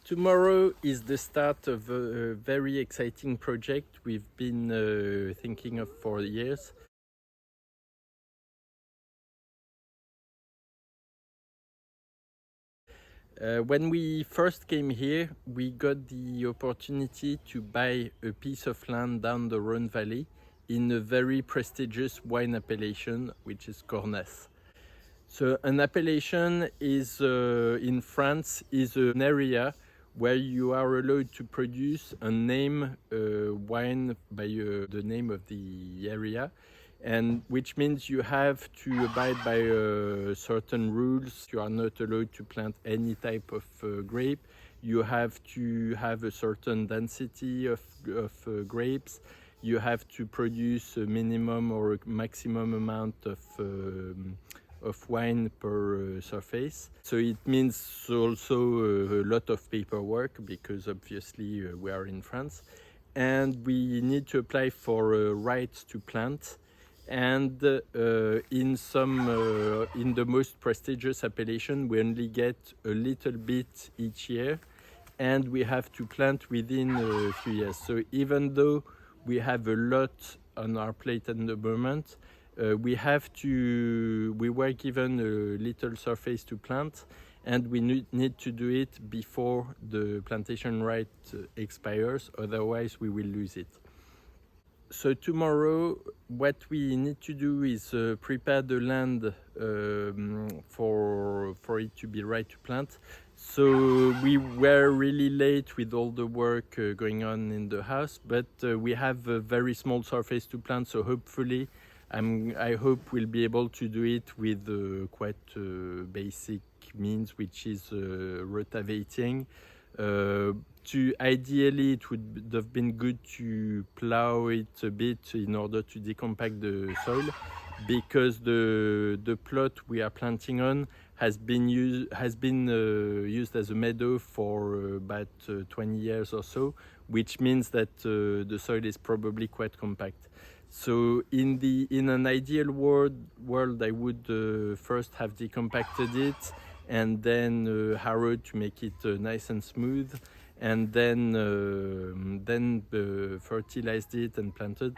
Tomorrow is the start of a very exciting project we've been thinking of for years. When we first came here, we got the opportunity to buy a piece of land down the Rhône Valley in a very prestigious wine appellation, which is Cornas. So an appellation is in France is an area where you are allowed to produce and name wine by the name of the area, and which means you have to abide by certain rules. You are not allowed to plant any type of grape. You have to have a certain density of grapes. You have to produce a minimum or a maximum amount of wine per surface. So it means also a lot of paperwork, because obviously we are in France, and we need to apply for rights to plant. And in the most prestigious appellation, we only get a little bit each year, and we have to plant within a few years. So even though we have a lot on our plate at the moment, we were given a little surface to plant, and we need to do it before the plantation right expires, otherwise we will lose it. So tomorrow what we need to do is prepare the land for it to be right to plant. So we were really late with all the work going on in the house, but we have a very small surface to plant, so hopefully I hope we'll be able to do it with quite basic means, which is rotavating. Ideally, it would have been good to plow it a bit in order to decompact the soil, because the plot we are planting on has been used as a meadow for about 20 years or so, which means that the soil is probably quite compact. So in an ideal world, I would first have decompacted it and then harrowed to make it nice and smooth, and then fertilized it and planted.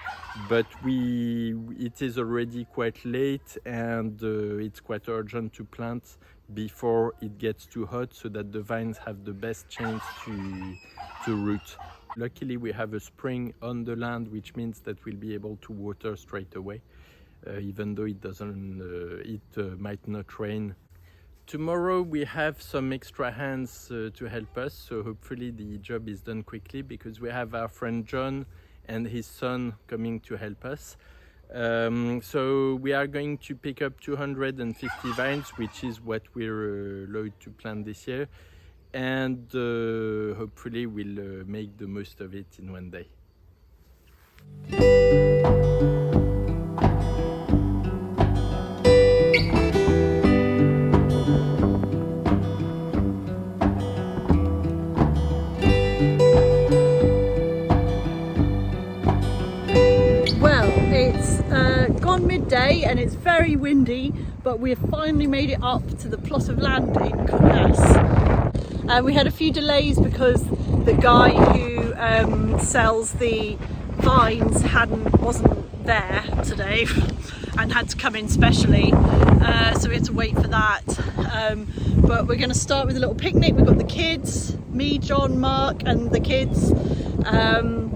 But it is already quite late, and it's quite urgent to plant before it gets too hot, so that the vines have the best chance to root. Luckily, we have a spring on the land, which means that we'll be able to water straight away, even though it might not rain. Tomorrow we have some extra hands to help us, so hopefully the job is done quickly, because we have our friend John and his son coming to help us. So we are going to pick up 250 vines, which is what we're allowed to plant this year, and hopefully we'll make the most of it in one day. Well, it's gone midday and it's very windy, but we have finally made it up to the plot of land in Cornas. We had a few delays because the guy who sells the vines wasn't there today and had to come in specially, so we had to wait for that. But we're going to start with a little picnic. We've got the kids, me, John, Mark and the kids, and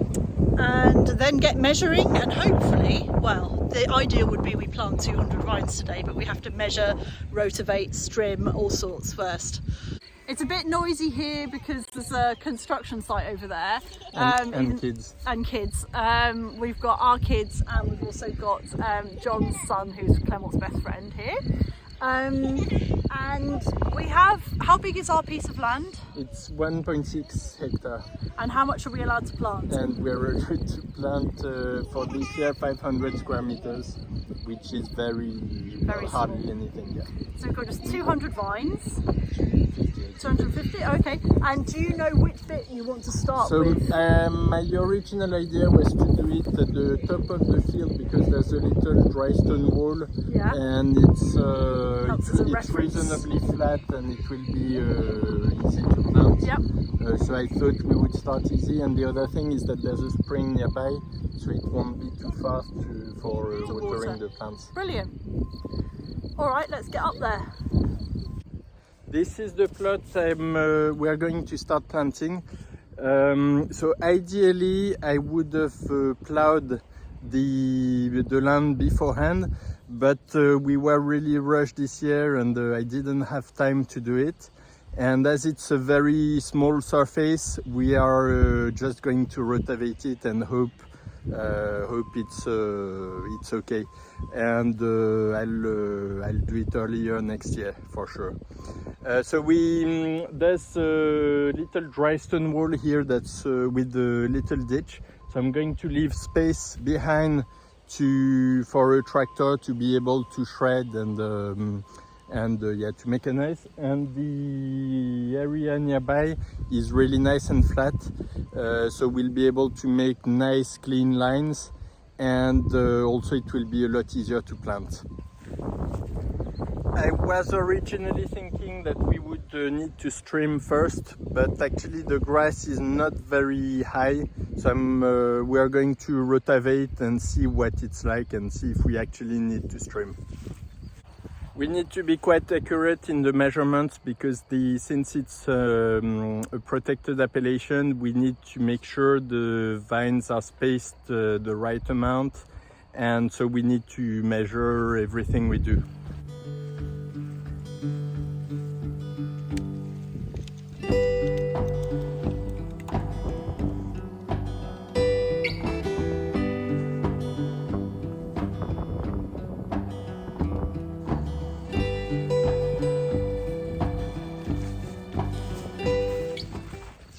then get measuring, and hopefully, well, the ideal would be we plant 200 vines today, but we have to measure, rotivate, strim, all sorts first. It's a bit noisy here because there's a construction site over there. And kids. And kids. We've got our kids, and we've also got John's son, who's Clement's best friend here. And we have, how big is our piece of land? It's 1.6 hectares. And how much are we allowed to plant? And we're allowed to plant for this year 500 square meters, which is very hardly small. anything. Yeah. So we've got just 200 vines. 250, 250, okay. And do you know which bit you want to start So with? my original idea was to do it at the top of the field because there's a little dry stone wall, Yeah. and Helps as a it's reference. reasonably flat and it will be easy to plant. Yep. So I thought we would start easy, and the other thing is that there's a spring nearby, so it won't be too fast for watering the plants. Brilliant. All right, let's get up there. This is the plot we are going to start planting. So ideally I would have plowed the land beforehand, but we were really rushed this year and I didn't have time to do it. And as it's a very small surface, we are just going to rotate it and hope it's okay. And I'll do it earlier next year for sure. So there's a little dry stone wall here that's with a little ditch. So I'm going to leave space behind for a tractor to be able to shred and to mechanize. And the area nearby is really nice and flat, so we'll be able to make nice clean lines, and also it will be a lot easier to plant. I was originally thinking that we would need to stream first, but actually the grass is not very high, so we are going to rotate and see what it's like and see if we actually need to stream. We need to be quite accurate in the measurements because since it's a protected appellation, we need to make sure the vines are spaced the right amount, and so we need to measure everything we do.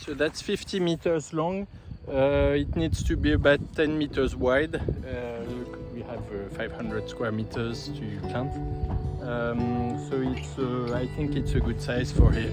So that's 50 meters long. It needs to be about 10 meters wide. We have 500 square meters to plant. So I think it's a good size for here.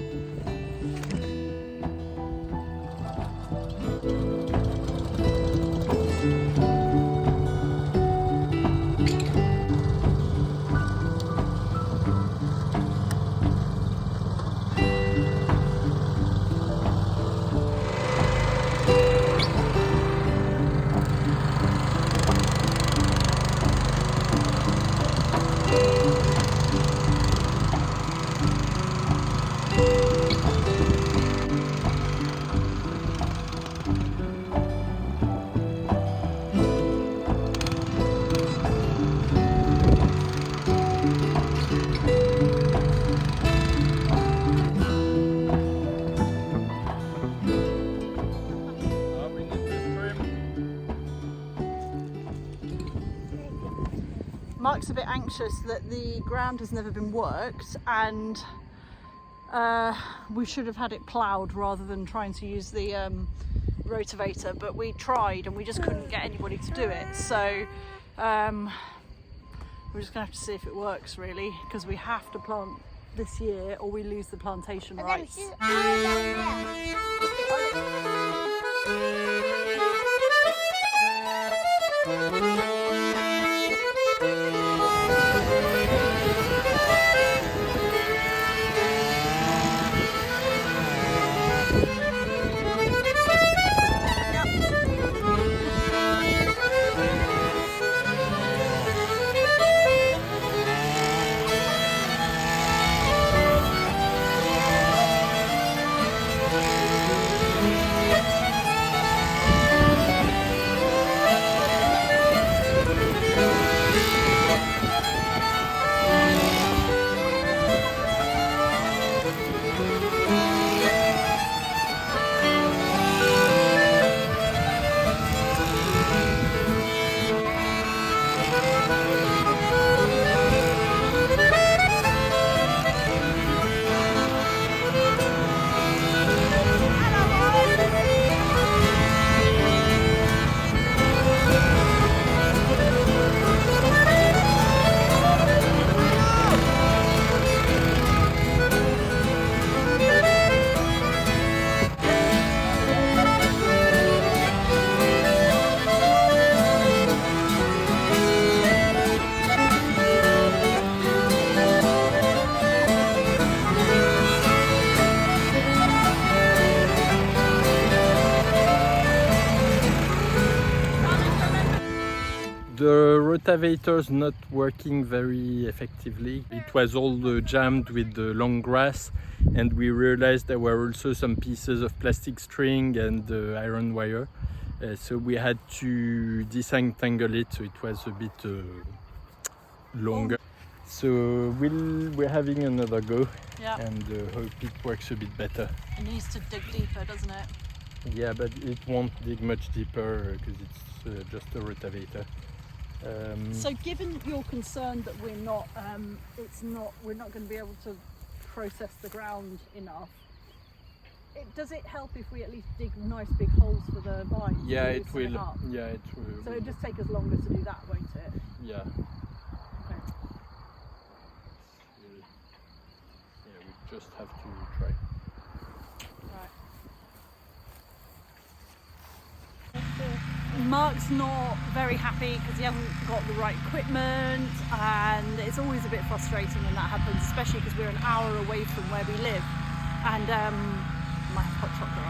Mark's a bit anxious that the ground has never been worked, and we should have had it ploughed rather than trying to use the rotavator, but we tried and we just couldn't get anybody to do it, so we're just gonna have to see if it works really, because we have to plant this year or we lose the plantation rights. rotavator's not working very effectively. It was all jammed with the long grass, and we realized there were also some pieces of plastic string and iron wire. So we had to disentangle it, so it was a bit longer. So we're having another go, Yeah. and hope it works a bit better. It needs to dig deeper, doesn't it? Yeah, but it won't dig much deeper because it's just a rotavator. So, given your concern that we're not going to be able to process the ground enough, does it help if we at least dig nice big holes for the vines? Yeah, to it loosen will. up? Yeah, it will. So it'll just take us longer to do that, won't it? Yeah. Okay. Yeah, we just have to try. Right. Mark's not very happy because he hasn't got the right equipment, and it's always a bit frustrating when that happens, especially because we're an hour away from where we live. And my hot chocolate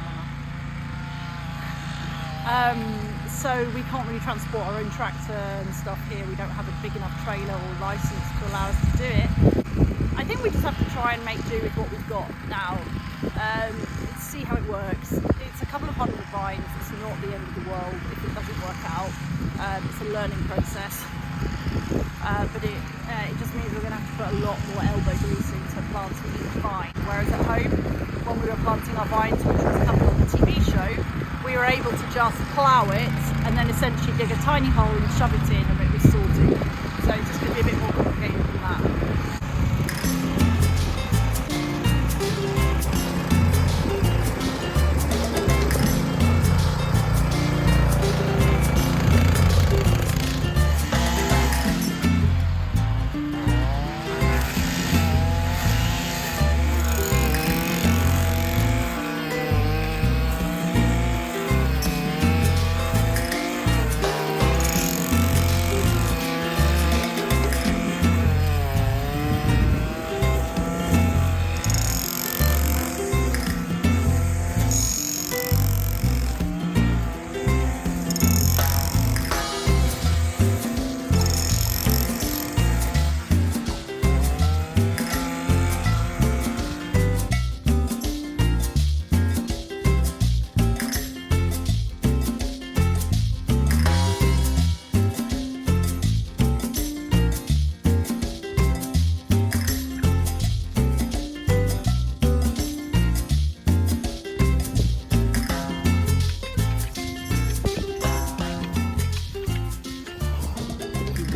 on. So we can't really transport our own tractor and stuff here. We don't have a big enough trailer or license to allow us to do it. I think we just have to try and make do with what we've got now. See how it works. It's a couple of hundred vines. It's not the end of the world if it doesn't work out. It's a learning process. But it just means we're going to have to put a lot more elbow grease into planting each vine. Whereas at home, when we were planting our vines, which was a couple on the TV show, we were able to just plough it and then essentially dig a tiny hole and shove it in, and it was sorted. So it's just going to be a bit more complicated than that.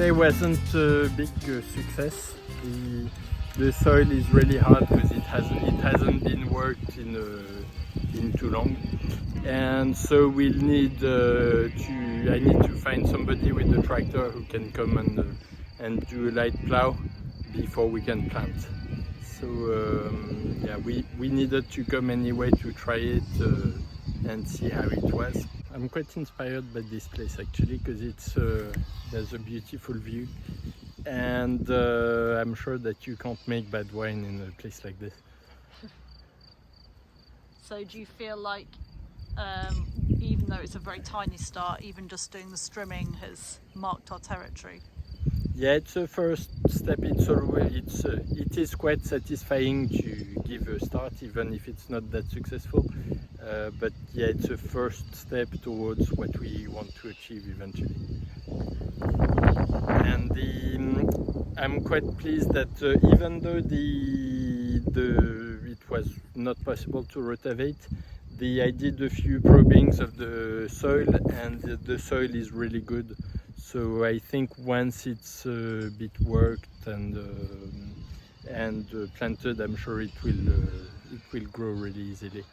Today wasn't a big success. The soil is really hard because it hasn't been worked in too long, and so we'll need I need to find somebody with the tractor who can come and do a light plow before we can plant. So yeah, we needed to come anyway to try it and see how it was. I'm quite inspired by this place actually because there's a beautiful view, and I'm sure that you can't make bad wine in a place like this. So do you feel like even though it's a very tiny start, even just doing the strimming has marked our territory? Yeah, it's a first step. It is quite satisfying to give a start, even if it's not that successful. But yeah, it's a first step towards what we want to achieve eventually. And I'm quite pleased that even though it was not possible to rotivate, I did a few probings of the soil, and the soil is really good. So I think once it's a bit worked and planted, I'm sure it will grow really easily.